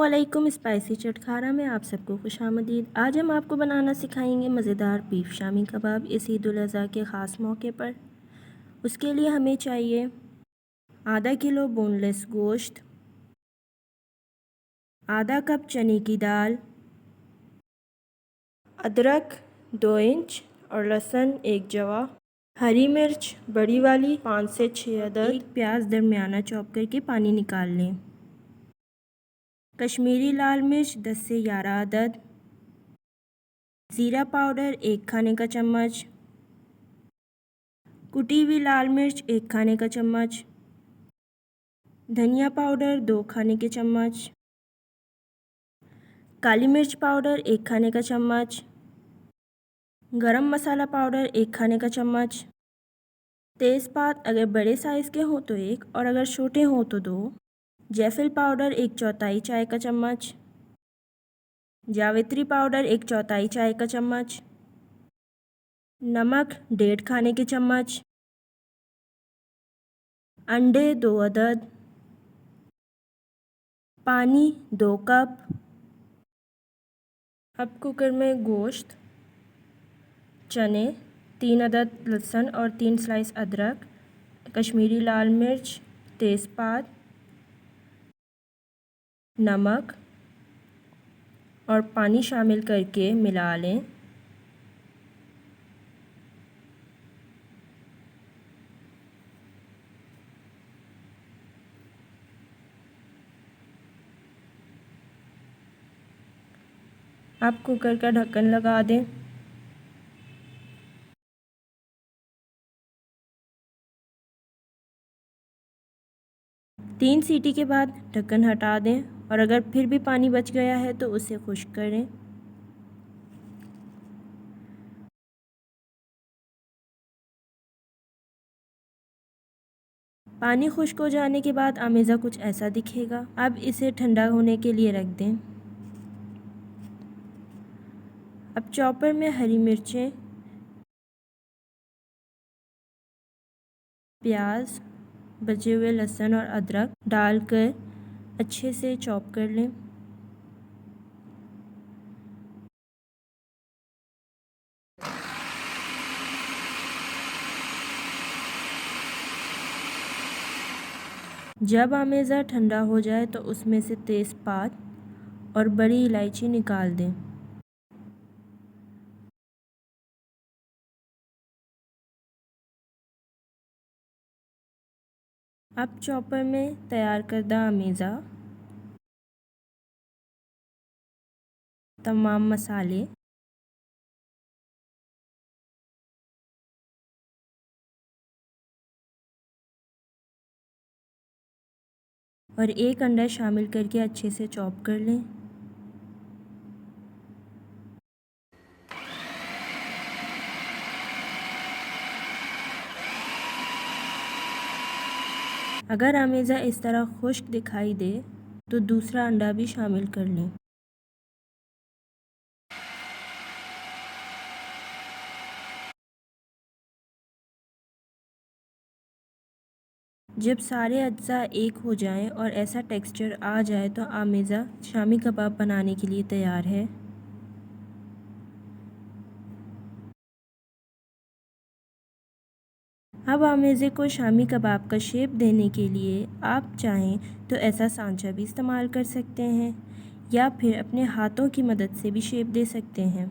अस्सलामुअलैकुम। स्पाइसी चटखारा में आप सबको खुशामदीद। आज हम आपको बनाना सिखाएंगे मज़ेदार बीफ शामी कबाब इस ईद उल अज़हा के ख़ास मौके पर। उसके लिए हमें चाहिए आधा किलो बोनलेस गोश्त, आधा कप चने की दाल, अदरक 2 इंच और लहसुन 1 जवा, हरी मिर्च बड़ी वाली 5 से 6 अदद, एक प्याज दरमियाना चॉप करके पानी निकाल लें, कश्मीरी लाल मिर्च 10 से 11 अदद, ज़ीरा पाउडर 1 खाने का चम्मच, कुटी हुई लाल मिर्च 1 खाने का चम्मच, धनिया पाउडर 2 खाने के चम्मच, काली मिर्च पाउडर 1 खाने का चम्मच, गरम मसाला पाउडर 1 खाने का चम्मच, तेज़पात अगर बड़े साइज़ के हों तो 1 और अगर छोटे हों तो 2, जायफल पाउडर 1/4 चाय का चम्मच, जावित्री पाउडर 1/4 चाय का चम्मच, नमक 1.5 खाने के चम्मच, अंडे 2 अदद, पानी 2 कप। अब कुकर में गोश्त, चने, 3 अदद लहसुन और 3 स्लाइस अदरक, कश्मीरी लाल मिर्च, तेज़पात, नमक और पानी शामिल करके मिला लें। अब कुकर का ढक्कन लगा दें। तीन सीटी के बाद ढक्कन हटा दें और अगर फिर भी पानी बच गया है तो उसे खुश्क करें। पानी खुश्क हो जाने के बाद आमेज़ा कुछ ऐसा दिखेगा। अब इसे ठंडा होने के लिए रख दें। अब चॉपर में हरी मिर्चें, प्याज, बचे हुए लहसुन और अदरक डालकर अच्छे से चॉप कर लें। जब आमेज़ा ठंडा हो जाए तो उसमें से तेज़पात और बड़ी इलायची निकाल दें। अब चॉपर में तैयार करदा आमेज़ा, तमाम मसाले और 1 अंडा शामिल करके अच्छे से चॉप कर लें। अगर आमेज़ा इस तरह खुश्क दिखाई दे तो दूसरा अंडा भी शामिल कर लें। जब सारे अज्जा एक हो जाएं और ऐसा टेक्सचर आ जाए तो आमेज़ा शामी कबाब बनाने के लिए तैयार है। अब आमेज़े को शामी कबाब का शेप देने के लिए आप चाहें तो ऐसा सांचा भी इस्तेमाल कर सकते हैं या फिर अपने हाथों की मदद से भी शेप दे सकते हैं।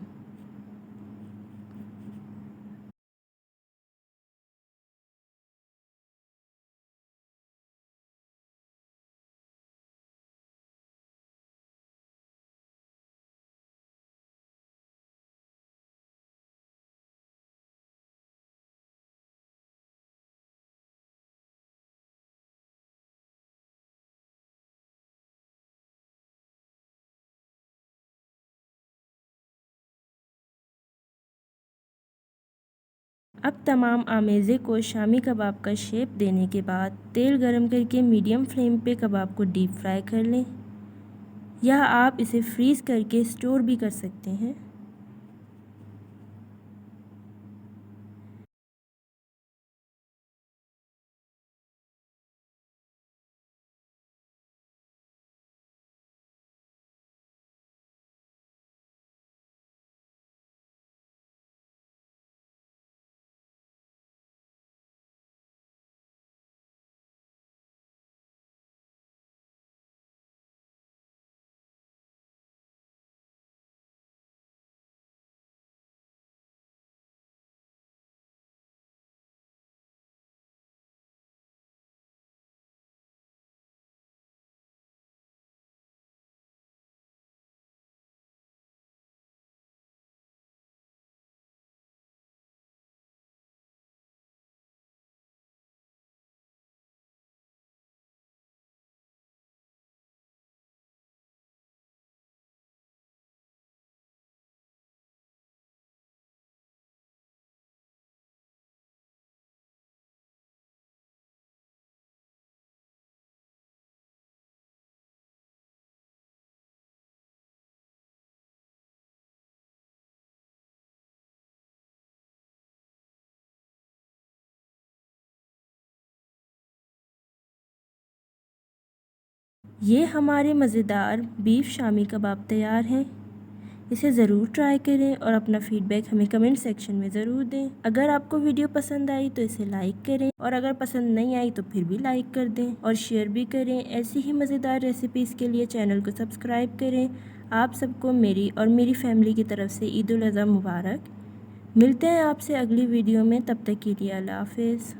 अब तमाम आमेज़े को शामी कबाब का शेप देने के बाद तेल गरम करके मीडियम फ्लेम पे कबाब को डीप फ्राई कर लें या आप इसे फ्रीज़ करके स्टोर भी कर सकते हैं। ये हमारे मज़ेदार बीफ शामी कबाब तैयार हैं। इसे ज़रूर ट्राई करें और अपना फ़ीडबैक हमें कमेंट सेक्शन में ज़रूर दें। अगर आपको वीडियो पसंद आई तो इसे लाइक करें और अगर पसंद नहीं आई तो फिर भी लाइक कर दें और शेयर भी करें। ऐसी ही मज़ेदार रेसिपीज़ के लिए चैनल को सब्सक्राइब करें। आप सबको मेरी और मेरी फैमिली की तरफ से ईद उल अज़हा मुबारक। मिलते हैं आपसे अगली वीडियो में, तब तक के लिए अल्लाह हाफ़िज़।